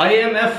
IMF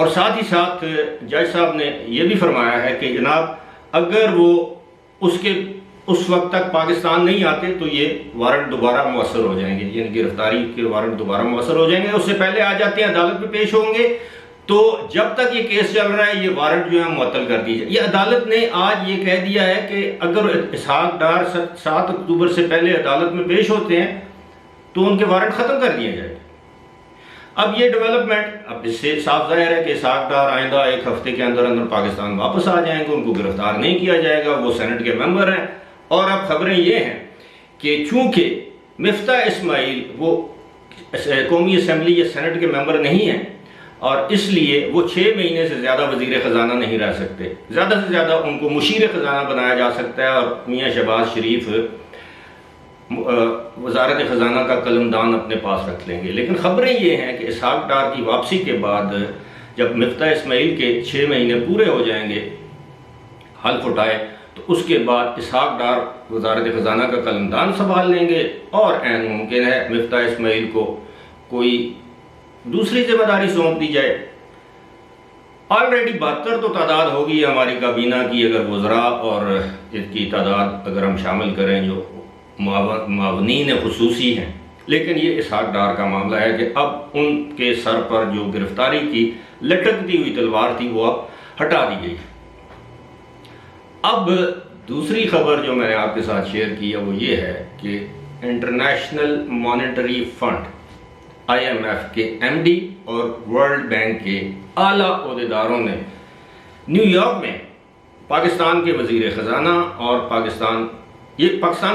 اور ساتھ ہی ساتھ جج صاحب نے یہ بھی فرمایا ہے کہ جناب اگر وہ اس وقت تک پاکستان نہیں آتے تو یہ وارنٹ دوبارہ مؤثر ہو جائیں گے، یعنی گرفتاری کے وارنٹ دوبارہ مؤثر ہو جائیں گے، اس سے پہلے آ جاتے ہیں عدالت میں پیش ہوں گے، تو جب تک یہ کیس چل رہا ہے یہ وارنٹ جو ہے معطل کر دیجیے۔ یہ عدالت نے آج یہ کہہ دیا ہے کہ اگر اسحاق ڈار 7 اکتوبر سے پہلے عدالت میں پیش ہوتے ہیں تو ان کے وارنٹ ختم کر دیے جائیں۔ اب یہ ڈیولپمنٹ، اب اس سے صاف ظاہر ہے کہ اسحاق ڈار آئندہ 1 ہفتے کے اندر پاکستان واپس آ جائیں گے، ان کو گرفتار نہیں کیا جائے گا، وہ سینٹ کے ممبر ہیں۔ اور اب خبریں یہ ہیں کہ چونکہ مفتاح اسماعیل وہ قومی اسمبلی یا سینٹ کے ممبر نہیں ہیں اور اس لیے وہ 6 مہینے سے زیادہ وزیر خزانہ نہیں رہ سکتے، زیادہ سے زیادہ ان کو مشیر خزانہ بنایا جا سکتا ہے اور میاں شہباز شریف وزارت خزانہ کا قلمدان اپنے پاس رکھ لیں گے۔ لیکن خبریں یہ ہیں کہ اسحاق ڈار کی واپسی کے بعد جب مفتاح اسماعیل کے 6 مہینے پورے ہو جائیں گے حلف اٹھائے تو اس کے بعد اسحاق ڈار وزارت خزانہ کا قلمدان سنبھال لیں گے اور عین ممکن ہے مفتاح اسماعیل کو کوئی دوسری ذمہ داری سونپ دی جائے۔ آلریڈی 72 تو تعداد ہوگی ہماری کابینہ کی، اگر وزراء اور اس کی تعداد اگر ہم شامل کریں جو معاونین خصوصی ہیں، لیکن یہ اسحاق ڈار کا معاملہ ہے کہ اب ان کے سر پر جو گرفتاری کی لٹکتی ہوئی تلوار تھی وہ اب ہٹا دی گئی۔ اب دوسری خبر جو میں نے آپ کے ساتھ شیئر کی ہے وہ یہ ہے کہ انٹرنیشنل مانیٹری فنڈ IMF کے MD اور ورلڈ بینک کے اعلیٰ عہدیداروں نے نیو یارک میں پاکستان کے وزیر خزانہ اور پاکستان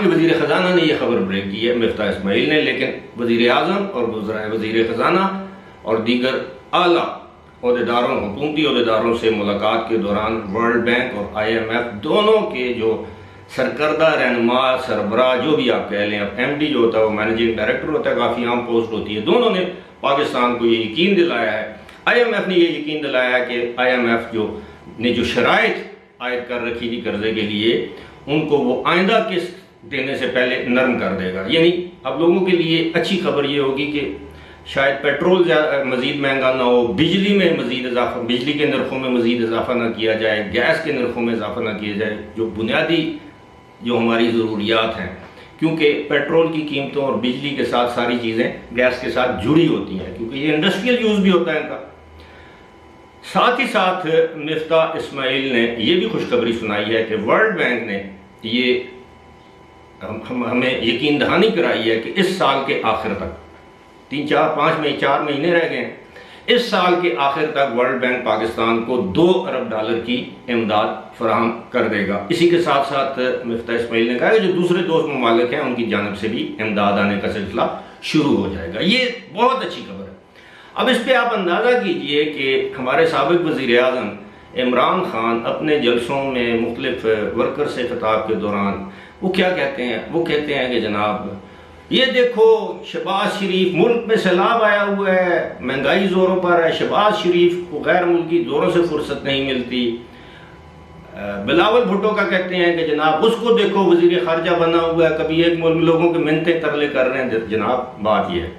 کے وزیر خزانہ نے یہ خبر بریک کی ہے، مفتاح اسماعیل نے، لیکن وزیر اعظم اور وزیر خزانہ اور دیگر اعلیٰ عہدیداروں، حکومتی عہدیداروں سے ملاقات کے دوران ورلڈ بینک اور IMF دونوں کے جو سرکردہ رہنما سربراہ جو بھی آپ کہہ لیں، اب MD جو ہوتا ہے وہ مینیجنگ ڈائریکٹر ہوتا ہے، کافی عام پوسٹ ہوتی ہے، دونوں نے پاکستان کو یہ یقین دلایا ہے، IMF نے یہ یقین دلایا ہے کہ IMF جو شرائط عائد کر رکھی تھی قرضے کے لیے ان کو وہ آئندہ قسط دینے سے پہلے نرم کر دے گا۔ یعنی اب لوگوں کے لیے اچھی خبر یہ ہوگی کہ شاید پیٹرول مزید مہنگا نہ ہو، بجلی میں مزید اضافہ، بجلی کے نرخوں میں مزید اضافہ نہ کیا جائے، گیس کے نرخوں میں اضافہ نہ کیا جائے، جو بنیادی جو ہماری ضروریات ہیں، کیونکہ پیٹرول کی قیمتوں اور بجلی کے ساتھ ساری چیزیں گیس کے ساتھ جڑی ہوتی ہیں، کیونکہ یہ انڈسٹریل یوز بھی ہوتا ہے ان کا۔ ساتھ ہی ساتھ مفتاح اسماعیل نے یہ بھی خوشخبری سنائی ہے کہ ورلڈ بینک نے یہ ہمیں یقین دہانی کرائی ہے کہ اس سال کے آخر تک 4 مہینے رہ گئے ہیں، اس سال کے آخر تک ورلڈ بینک پاکستان کو $2 ارب کی امداد فراہم کر دے گا۔ اسی کے ساتھ ساتھ مفتاح اسماعیل نے کہا کہ جو دوسرے دوست ممالک ہیں ان کی جانب سے بھی امداد آنے کا سلسلہ شروع ہو جائے گا۔ یہ بہت اچھی خبر ہے۔ اب اس پہ آپ اندازہ کیجئے کہ ہمارے سابق وزیر اعظم عمران خان اپنے جلسوں میں مختلف ورکر سے خطاب کے دوران وہ کیا کہتے ہیں؟ وہ کہتے ہیں کہ جناب یہ دیکھو شہباز شریف، ملک میں سیلاب آیا ہوا ہے، مہنگائی زوروں پر ہے، شہباز شریف کو غیر ملکی دوروں سے فرصت نہیں ملتی۔ بلاول بھٹو کا کہتے ہیں کہ جناب اس کو دیکھو وزیر خارجہ بنا ہوا ہے، کبھی ایک ملک لوگوں کے منتیں ترلے کر رہے ہیں۔ جناب بات یہ ہے،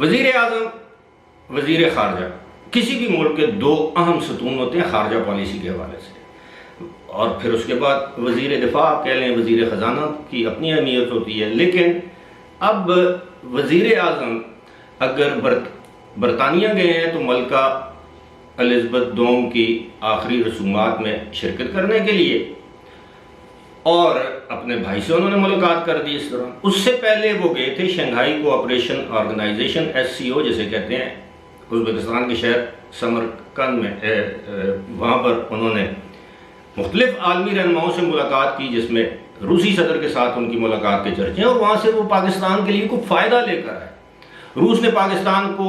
وزیر اعظم، وزیر خارجہ، کسی بھی ملک کے 2 اہم ستون ہوتے ہیں خارجہ پالیسی کے حوالے سے، اور پھر اس کے بعد وزیر دفاع آپ کہہ لیں، وزیر خزانہ کی اپنی اہمیت ہوتی ہے۔ لیکن اب وزیر اعظم اگر برطانیہ گئے ہیں تو ملکہ الزبتھ دوم کی آخری رسومات میں شرکت کرنے کے لیے، اور اپنے بھائی سے انہوں نے ملاقات کر دی۔ اس دوران اس سے پہلے وہ گئے تھے شنگھائی کوآپریشن آرگنائزیشن SCO جسے کہتے ہیں، ازبکستان کے شہر سمرقند میں، وہاں پر انہوں نے مختلف عالمی رہنماؤں سے ملاقات کی، جس میں روسی صدر کے ساتھ ان کی ملاقات کے چرچے ہیں، اور وہاں سے وہ پاکستان کے لیے کوئی فائدہ لے کر آئے۔ روس نے پاکستان کو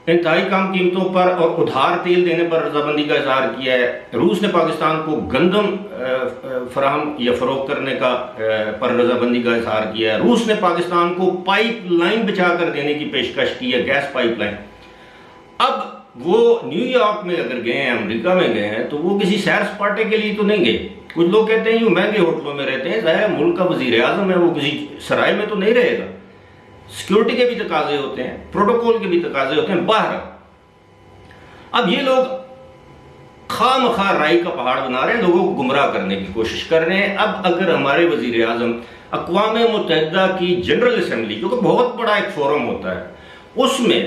انتہائی کم قیمتوں پر اور ادھار تیل دینے پر رضامندی کا اظہار کیا ہے۔ روس نے پاکستان کو گندم فراہم یا فروخت کرنے کا پر رضامندی کا اظہار کیا ہے۔ روس نے پاکستان کو پائپ لائن بچا کر دینے کی پیشکش کی ہے، گیس پائپ لائن۔ اب وہ نیو یارک میں اگر گئے ہیں، امریکہ میں گئے ہیں، تو وہ کسی سیر سپاٹے کے لیے تو نہیں گئے۔ کچھ لوگ کہتے ہیں یہ مہنگے ہوٹلوں میں رہتے ہیں، ظاہر ہے ملک کا وزیر اعظم ہے، وہ کسی سرائے میں تو نہیں رہے گا، سیکیورٹی کے بھی تقاضے ہوتے ہیں، پروٹوکول کے بھی تقاضے ہوتے ہیں. باہر اب یہ لوگ خواہ مخواہ رائی کا پہاڑ بنا رہے ہیں، لوگوں کو گمراہ کرنے کی کوشش کر رہے ہیں. اب اگر ہمارے وزیر اعظم اقوام متحدہ کی جنرل اسمبلی، جو کہ بہت بڑا ایک فورم ہوتا ہے، اس میں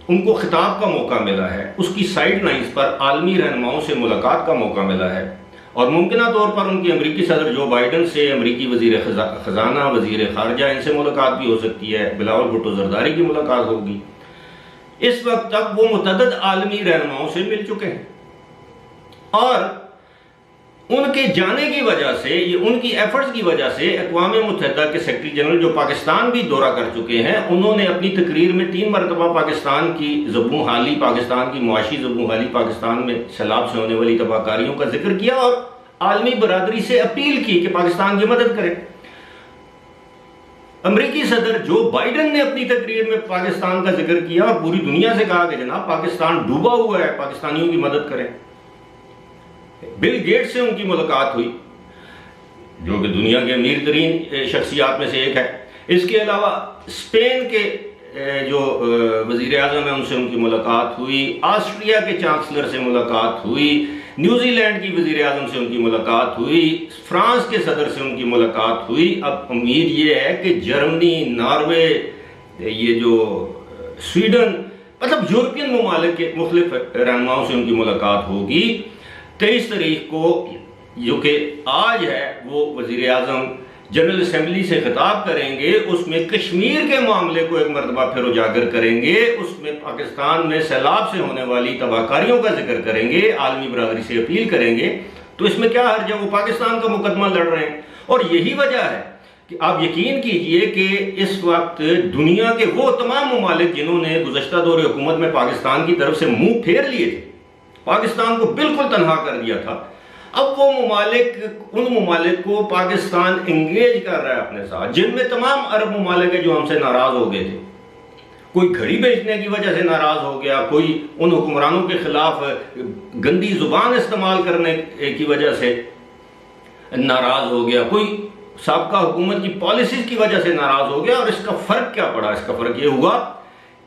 ان کو خطاب کا موقع ملا ہے، اس کی سائیڈ لائنز پر عالمی رہنماؤں سے ملاقات کا موقع ملا ہے، اور ممکنہ طور پر ان کی امریکی صدر جو بائیڈن سے، امریکی وزیر خزانہ، وزیر خارجہ، ان سے ملاقات بھی ہو سکتی ہے، بلاول بھٹو زرداری کی ملاقات ہوگی. اس وقت تک وہ متعدد عالمی رہنماؤں سے مل چکے ہیں، اور ان کے جانے کی وجہ سے، یہ ان کی ایفرٹس کی وجہ سے، اقوام متحدہ کے سیکرٹری جنرل جو پاکستان بھی دورہ کر چکے ہیں، انہوں نے اپنی تقریر میں 3 مرتبہ پاکستان کی زبوں حالی، پاکستان کی معاشی زبوں حالی، پاکستان میں سیلاب سے ہونے والی تباہ کاریوں کا ذکر کیا، اور عالمی برادری سے اپیل کی کہ پاکستان کی مدد کرے. امریکی صدر جو بائیڈن نے اپنی تقریر میں پاکستان کا ذکر کیا اور پوری دنیا سے کہا کہ جناب پاکستان ڈوبا ہوا ہے، پاکستانیوں کی مدد کریں. بل گیٹ سے ان کی ملاقات ہوئی، جو کہ دنیا کے امیر ترین شخصیات میں سے ایک ہے. اس کے علاوہ اسپین کے جو وزیر اعظم ہیں ان سے ان کی ملاقات ہوئی، آسٹریا کے چانسلر سے ملاقات ہوئی، نیوزی لینڈ کی وزیر اعظم سے ان کی ملاقات ہوئی، فرانس کے صدر سے ان کی ملاقات ہوئی. اب امید یہ ہے کہ جرمنی، ناروے، یہ جو سویڈن، مطلب یورپین ممالک کے مختلف رہنماؤں سے ان کی ملاقات ہوگی. 23 تاریخ کو جو کہ آج ہے، وہ وزیر اعظم جنرل اسمبلی سے خطاب کریں گے. اس میں کشمیر کے معاملے کو ایک مرتبہ پھر اجاگر کریں گے، اس میں پاکستان میں سیلاب سے ہونے والی تباہ کاریوں کا ذکر کریں گے، عالمی برادری سے اپیل کریں گے. تو اس میں کیا حرج ہے؟ وہ پاکستان کا مقدمہ لڑ رہے ہیں. اور یہی وجہ ہے کہ آپ یقین کیجئے کہ اس وقت دنیا کے وہ تمام ممالک جنہوں نے گزشتہ دور حکومت میں پاکستان کی طرف سے منہ پھیر لیے تھے، پاکستان کو بالکل تنہا کر دیا تھا، اب وہ ممالک، ان ممالک کو پاکستان انگیج کر رہا ہے اپنے ساتھ، جن میں تمام عرب ممالک ہیں جو ہم سے ناراض ہو گئے تھے. کوئی گھڑی بیچنے کی وجہ سے ناراض ہو گیا، کوئی ان حکمرانوں کے خلاف گندی زبان استعمال کرنے کی وجہ سے ناراض ہو گیا، کوئی سابقہ حکومت کی پالیسیز کی وجہ سے ناراض ہو گیا. اور اس کا فرق کیا پڑا؟ اس کا فرق یہ ہوا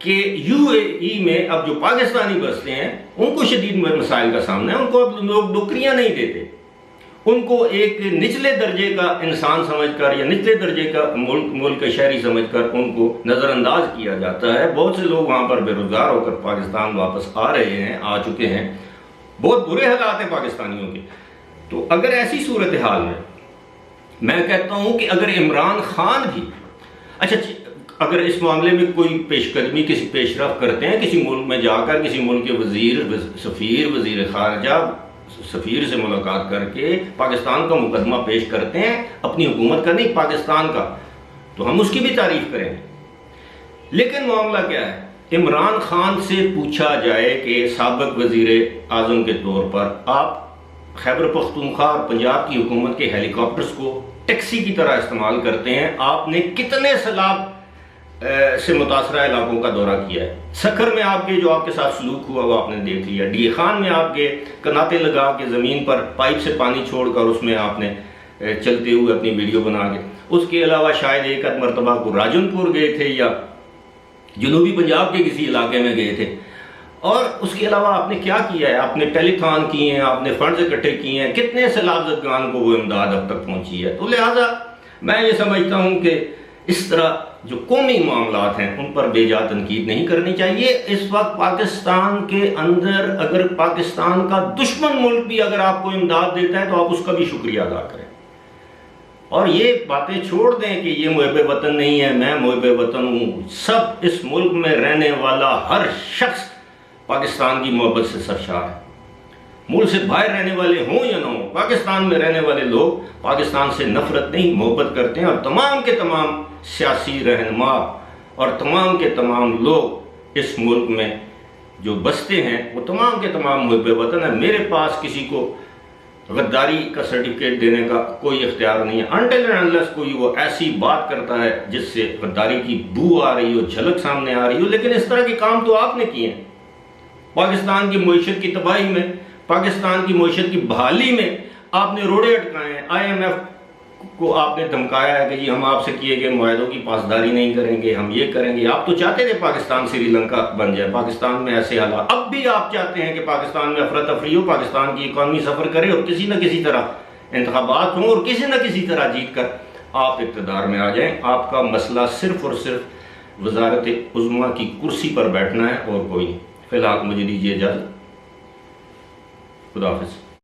کہ یو اے ای میں اب جو پاکستانی بستے ہیں ان کو شدید مسائل کا سامنا ہے. ان کو اب لوگ نوکریاں نہیں دیتے، ان کو ایک نچلے درجے کا انسان سمجھ کر یا نچلے درجے کا ملک کا شہری سمجھ کر ان کو نظر انداز کیا جاتا ہے. بہت سے لوگ وہاں پر بے روزگار ہو کر پاکستان واپس آ رہے ہیں، آ چکے ہیں. بہت برے حالات ہیں پاکستانیوں کے. تو اگر ایسی صورتحال میں کہتا ہوں کہ اگر عمران خان بھی اگر اس معاملے میں کوئی پیش قدمی، کسی پیش رفت کرتے ہیں، کسی ملک میں جا کر کسی ملک کے وزیر، سفیر، وزیر خارجہ، سفیر سے ملاقات کر کے پاکستان کا مقدمہ پیش کرتے ہیں، اپنی حکومت کا نہیں پاکستان کا، تو ہم اس کی بھی تعریف کریں. لیکن معاملہ کیا ہے؟ عمران خان سے پوچھا جائے کہ سابق وزیر اعظم کے طور پر آپ خیبر پختونخوا اور پنجاب کی حکومت کے ہیلی کاپٹرز کو ٹیکسی کی طرح استعمال کرتے ہیں، آپ نے کتنے سیلاب سے متاثرہ علاقوں کا دورہ کیا ہے؟ سکھر میں آپ کے جو آپ کے ساتھ سلوک ہوا وہ آپ نے دیکھ لیا، ڈی خان میں آپ کے کناتے لگا کے زمین پر پائپ سے پانی چھوڑ کر اس میں آپ نے چلتے ہوئے اپنی ویڈیو بنا کے. اس کے علاوہ شاید ایک آدھ مرتبہ کو راجن پور گئے تھے یا جنوبی پنجاب کے کسی علاقے میں گئے تھے. اور اس کے علاوہ آپ نے کیا کیا ہے؟ آپ نے ٹیلی تھان کیے ہیں، آپ نے فنڈز اکٹھے کیے ہیں، کتنے سیلاب زدگان کو وہ امداد اب تک پہنچی ہے. تو لہٰذا میں یہ سمجھتا ہوں کہ اس طرح جو قومی معاملات ہیں ان پر بے جا تنقید نہیں کرنی چاہیے. اس وقت پاکستان کے اندر اگر پاکستان کا دشمن ملک بھی اگر آپ کو امداد دیتا ہے تو آپ اس کا بھی شکریہ ادا کریں، اور یہ باتیں چھوڑ دیں کہ یہ محب وطن نہیں ہے، میں محب وطن ہوں. سب اس ملک میں رہنے والا ہر شخص پاکستان کی محبت سے سرشار ہے. ملک سے باہر رہنے والے ہوں یا نہ ہوں، پاکستان میں رہنے والے لوگ پاکستان سے نفرت نہیں، محبت کرتے ہیں. اور تمام کے تمام سیاسی رہنما اور تمام کے تمام لوگ اس ملک میں جو بستے ہیں وہ تمام کے تمام محب وطن ہیں. میرے پاس کسی کو غداری کا سرٹیفکیٹ دینے کا کوئی اختیار نہیں ہے until and unless کوئی وہ ایسی بات کرتا ہے جس سے غداری کی بو آ رہی ہو، جھلک سامنے آ رہی ہو. لیکن اس طرح کے کام تو آپ نے کیے ہیں. پاکستان کی معیشت کی تباہی میں، پاکستان کی معیشت کی بحالی میں آپ نے روڑے اٹکائے ہیں. IMF کو آپ نے دھمکایا ہے کہ جی ہم آپ سے کیے گئے معاہدوں کی پاسداری نہیں کریں گے، ہم یہ کریں گے. آپ تو چاہتے تھے پاکستان سری لنکا بن جائے، پاکستان میں ایسے حالات. اب بھی آپ چاہتے ہیں کہ پاکستان میں افراتفری ہو، پاکستان کی اکانومی سفر کرے اور کسی نہ کسی طرح انتخابات ہوں اور کسی نہ کسی طرح جیت کر آپ اقتدار میں آ جائیں. آپ کا مسئلہ صرف اور صرف وزارت عظمیٰ کی کرسی پر بیٹھنا ہے اور کوئی نہیں. فی الحال مجھے دیجیے اجازت. خدا حافظ.